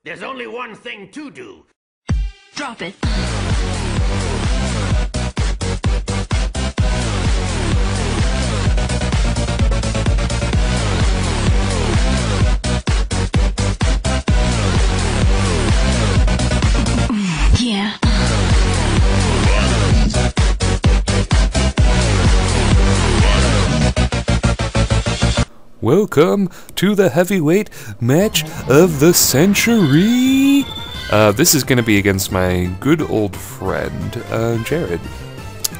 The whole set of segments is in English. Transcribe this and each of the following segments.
There's only one thing to do. Drop it. Yeah. Welcome to the heavyweight match of the century. This is going to be against my good old friend, Jared.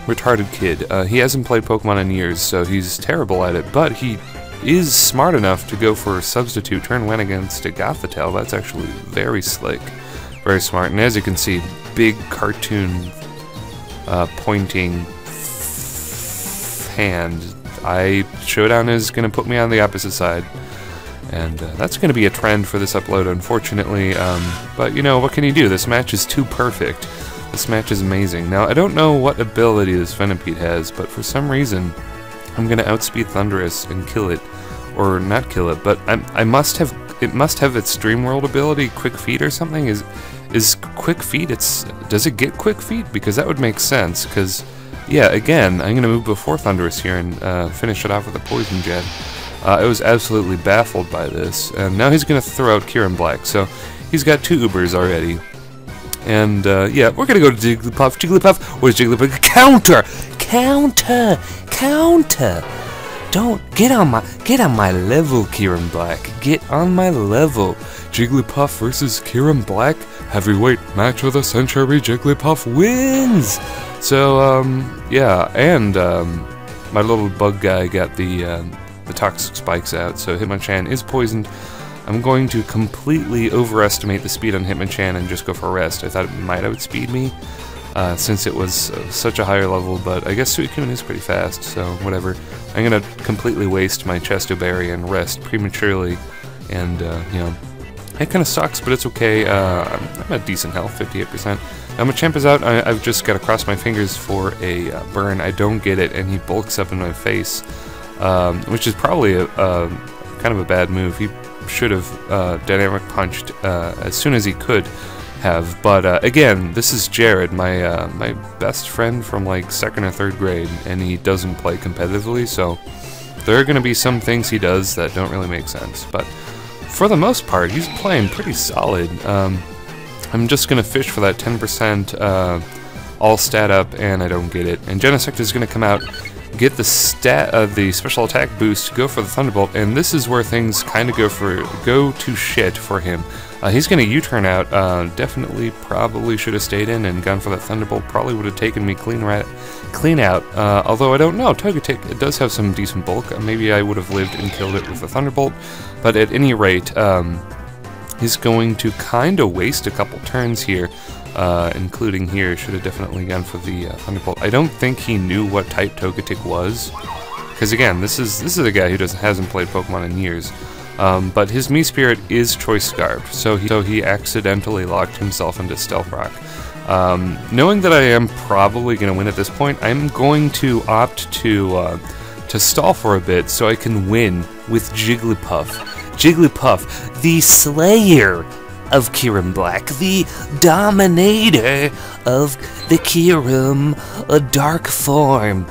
Retarded kid. He hasn't played Pokemon in years, so he's terrible at it, but he is smart enough to go for a substitute turn one against a Gothitelle. That's actually very slick. Very smart. And as you can see, big cartoon pointing hand. Showdown is going to put me on the opposite side, and that's going to be a trend for this upload, unfortunately, but you know, what can you do? This match is too perfect. This match is amazing. Now, I don't know what ability this Venipede has, but for some reason, I'm going to outspeed Thundurus and kill it, or not kill it, but it must have its Dream World ability, Quick Feet or something. Is Quick Feet, does it get Quick Feet? Because that would make sense, because yeah, again, I'm going to move before Thundurus here and finish it off with a Poison Jet. I was absolutely baffled by this, and now he's going to throw out KYUREM-B, so he's got 2 Ubers already. And yeah, we're going to go to Jigglypuff. Jigglypuff, where's Jigglypuff? Counter! Counter! Counter! Don't, get on my level, KYUREM-B. Get on my level. Jigglypuff versus KYUREM-B. Heavyweight match of the century. Jigglypuff wins! So, yeah, and my little bug guy got the toxic spikes out, so Hitmonchan is poisoned. I'm going to completely overestimate the speed on Hitmonchan and just go for a rest. I thought it might outspeed me, since it was such a higher level, but I guess Suicune is pretty fast, so whatever. I'm going to completely waste my Chesto Berry and rest prematurely, and, you know, it kind of sucks, but it's okay. I'm at decent health, 58%. Now Machamp is out. I've just got to cross my fingers for a burn. I don't get it, and he bulks up in my face, which is probably a kind of a bad move. He should have dynamic punched as soon as he could have. But again, this is Jared, my best friend from like 2nd or 3rd grade, and he doesn't play competitively, so there are going to be some things he does that don't really make sense. But for the most part, he's playing pretty solid. I'm just going to fish for that 10% all stat up, and I don't get it. And Genesect is going to come out, get the special attack boost, go for the Thunderbolt, and this is where things kind of go to shit for him. He's going to U-turn out. Definitely, probably should have stayed in and gone for that Thunderbolt. Probably would have taken me clean out. Although I don't know, Togetic, it does have some decent bulk. Maybe I would have lived and killed it with the Thunderbolt. But at any rate, he's going to kind of waste a couple turns here, including here. Should have definitely gone for the Thunderbolt. I don't think he knew what type Togetic was, because again, this is a guy who hasn't played Pokemon in years. But his Mii Spirit is Choice Scarf, so he accidentally locked himself into Stealth Rock. Knowing that I am probably going to win at this point, I'm going to opt to stall for a bit so I can win with Jigglypuff. Jigglypuff, the slayer of KYUREM-B, the dominator of the Kyurem, a dark form.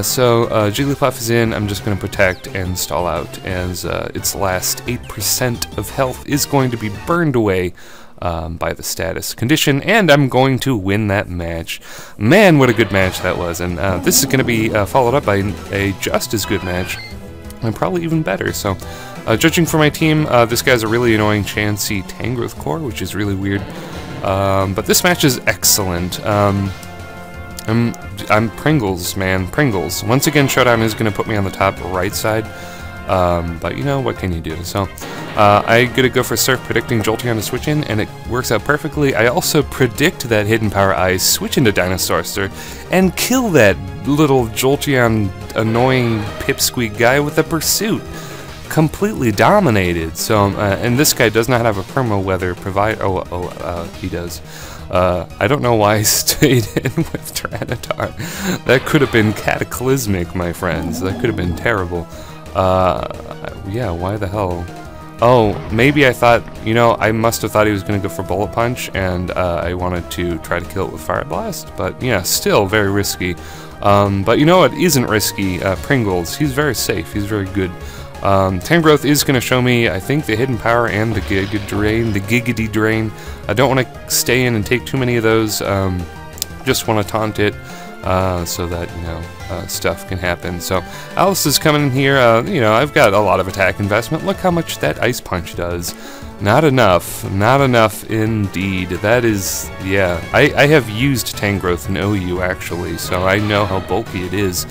So Jigglypuff is in. I'm just going to protect and stall out, as its last 8% of health is going to be burned away by the status condition, and I'm going to win that match. Man, what a good match that was, and this is going to be followed up by a just as good match, and probably even better. So, judging for my team, this guy's a really annoying Chansey Tangrowth core, which is really weird, but this match is excellent. I'm Pringles, man, Pringles. Once again, Showdown is going to put me on the top right side, but you know, what can you do? So, I'm going to go for Surf, predicting Jolteon to switch in, and it works out perfectly. I also predict that Hidden Power Ice switch into Dinosaur and kill that little Jolteon annoying pipsqueak guy with a Pursuit. Completely dominated. So, and this guy does not have a perma weather he does. I don't know why I stayed in with Tyranitar. That could have been cataclysmic, my friends. That could have been terrible. Yeah, why the hell? oh, maybe I thought, you know, I must have thought he was going to go for Bullet Punch, and I wanted to try to kill it with Fire Blast, but yeah, still very risky. But you know what isn't risky? Pringles. He's very safe, he's very good. Tangrowth is going to show me, I think, the hidden power and the Giggity Drain. I don't want to stay in and take too many of those. Just want to taunt it so that, you know, stuff can happen. So Alice is coming in here. You know, I've got a lot of attack investment. Look how much that Ice Punch does. Not enough. Not enough indeed. That is, yeah. I have used Tangrowth in OU, actually, so I know how bulky it is.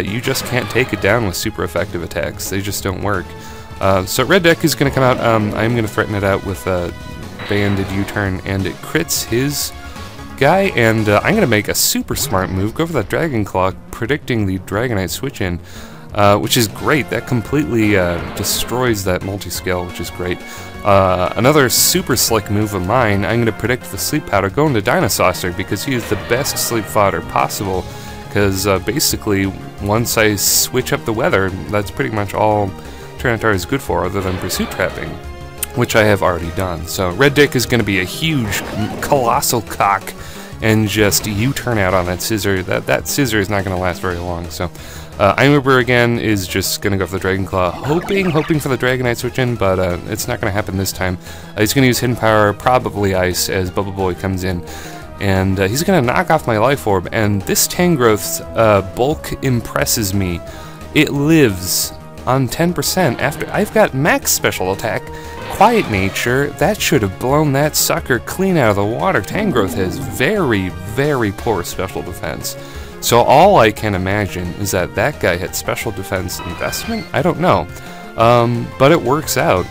You just can't take it down with super effective attacks. They just don't work. So red deck is going to come out. I'm going to threaten it out with a banded U-turn, and it crits his guy. And I'm going to make a super smart move. Go for that Dragon Claw, predicting the Dragonite switch-in, which is great. That completely destroys that multi-scale, which is great. Another super slick move of mine, I'm going to predict the Sleep Powder, go into Dinosaucer, because he is the best sleep fodder possible. Because basically, once I switch up the weather, that's pretty much all Tyranitar is good for, other than Pursuit Trapping, which I have already done. So Red Dick is going to be a huge, colossal cock, and just U-turn out on that Scissor. That Scissor is not going to last very long. So Iron again is just going to go for the Dragon Claw, hoping for the Dragonite switch-in, but it's not going to happen this time. He's going to use Hidden Power, probably Ice, as Bubble Boy comes in. And he's going to knock off my Life Orb, and this Tangrowth's bulk impresses me. It lives on 10% after I've got max special attack, Quiet Nature. That should have blown that sucker clean out of the water. Tangrowth has very, very poor special defense. So all I can imagine is that that guy had special defense investment? I don't know. But it works out.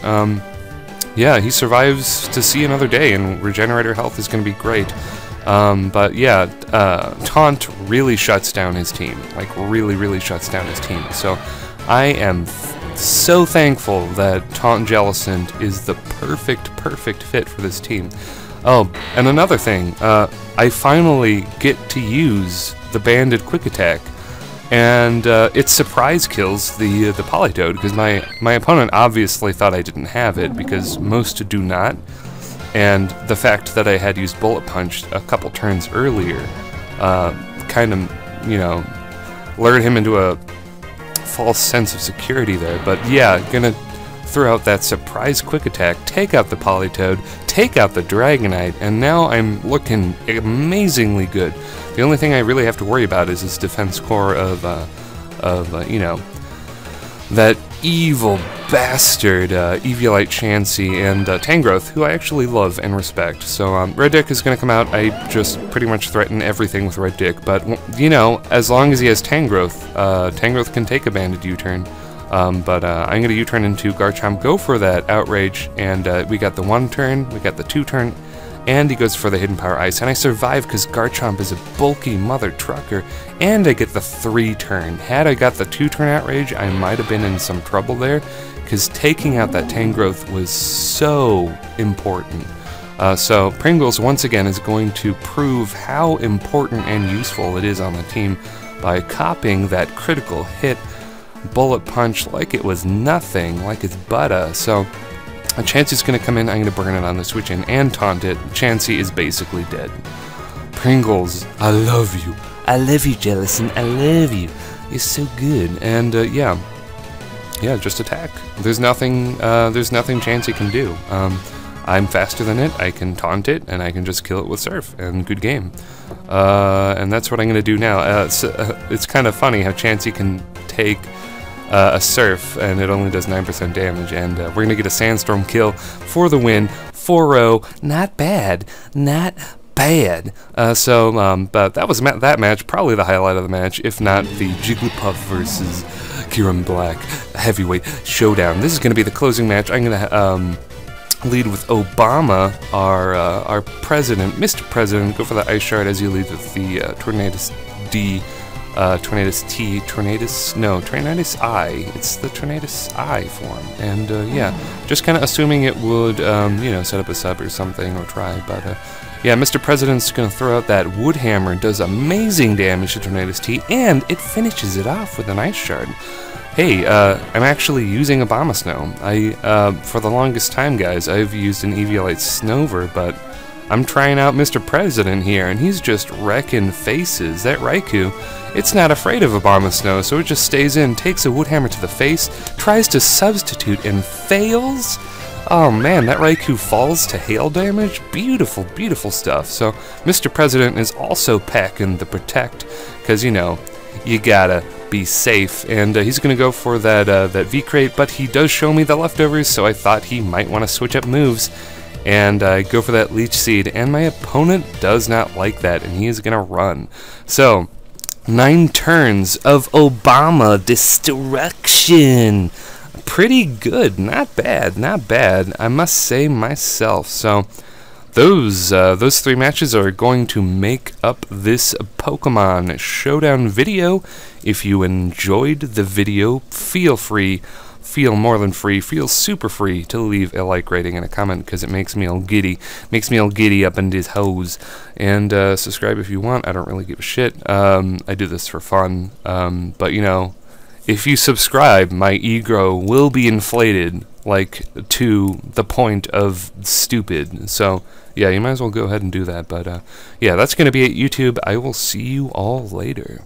Yeah, he survives to see another day, and Regenerator health is going to be great. But yeah, Taunt really shuts down his team, like really shuts down his team. So I am so thankful that Taunt Jellicent is the perfect fit for this team. Oh, and another thing, I finally get to use the Banded Quick Attack, and it surprise kills the Politoed, because my opponent obviously thought I didn't have it, because most do not. And the fact that I had used Bullet Punch a couple turns earlier kind of, you know, lured him into a false sense of security there. But yeah, gonna throw out that surprise quick attack, take out the Politoed, take out the Dragonite, and now I'm looking amazingly good. The only thing I really have to worry about is his defense core of you know, that evil bastard Eviolite Chansey and Tangrowth, who I actually love and respect. So Red Dick is going to come out. I just pretty much threaten everything with Red Dick, but you know, as long as he has Tangrowth, Tangrowth can take a banded U-turn. But I'm going to U-turn into Garchomp, go for that Outrage, and we got the 1-turn, we got the 2-turn, and he goes for the Hidden Power Ice, and I survive because Garchomp is a bulky mother trucker, and I get the 3-turn. Had I got the 2-turn Outrage, I might have been in some trouble there, because taking out that Tangrowth was so important. So Pringles, once again, is going to prove how important and useful it is on the team by copying that critical hit Bullet Punch like it was nothing, like it's butter. So Chansey's going to come in, I'm going to burn it on the switch in and taunt it. Chansey is basically dead. Pringles, I love you. I love you, Jellicent. I love you. You're so good. And yeah, just attack. There's nothing Chansey can do. I'm faster than it, I can taunt it, and I can just kill it with Surf, and good game. And that's what I'm going to do now. It's kind of funny how Chansey can take a Surf, and it only does 9% damage, and we're going to get a Sandstorm kill for the win. 4-0, not bad, not bad. But that was that match, probably the highlight of the match, if not the Jigglypuff versus KYUREM Black heavyweight showdown. This is going to be the closing match. I'm going to lead with Obama, our president, Mr. President. Go for the Ice Shard as you lead with the Tornadus D, Tornadus T, Tornadus I. It's the Tornadus I form. And yeah, just kind of assuming it would, you know, set up a sub or something, or try, but yeah, Mr. President's going to throw out that Wood Hammer, does amazing damage to Tornadus T, and it finishes it off with an Ice Shard. hey, I'm actually using Abomasnow. For the longest time, guys, I've used an Eviolite Snover, but I'm trying out Mr. President here, and he's just wrecking faces. That Raikou, it's not afraid of Abomasnow, so it just stays in, takes a wood hammer to the face, tries to substitute, and fails? Oh man, that Raikou falls to hail damage? Beautiful, beautiful stuff. So, Mr. President is also packing the Protect, because, you know, you gotta be safe, and he's gonna go for that, that V-Crate, but he does show me the leftovers, so I thought he might want to switch up moves. And I go for that Leech Seed, and my opponent does not like that, and he is going to run. So, 9 turns of Obama destruction. Pretty good, not bad, not bad, I must say myself. So, those 3 matches are going to make up this Pokemon Showdown video. If you enjoyed the video, feel free, feel more than free, feel super free to leave a like rating and a comment, because it makes me all giddy, up in these hoes. And subscribe if you want. I don't really give a shit. I do this for fun, but you know, if you subscribe, my ego will be inflated, like, to the point of stupid. So yeah, you might as well go ahead and do that. But yeah, that's gonna be it, YouTube. I will see you all later.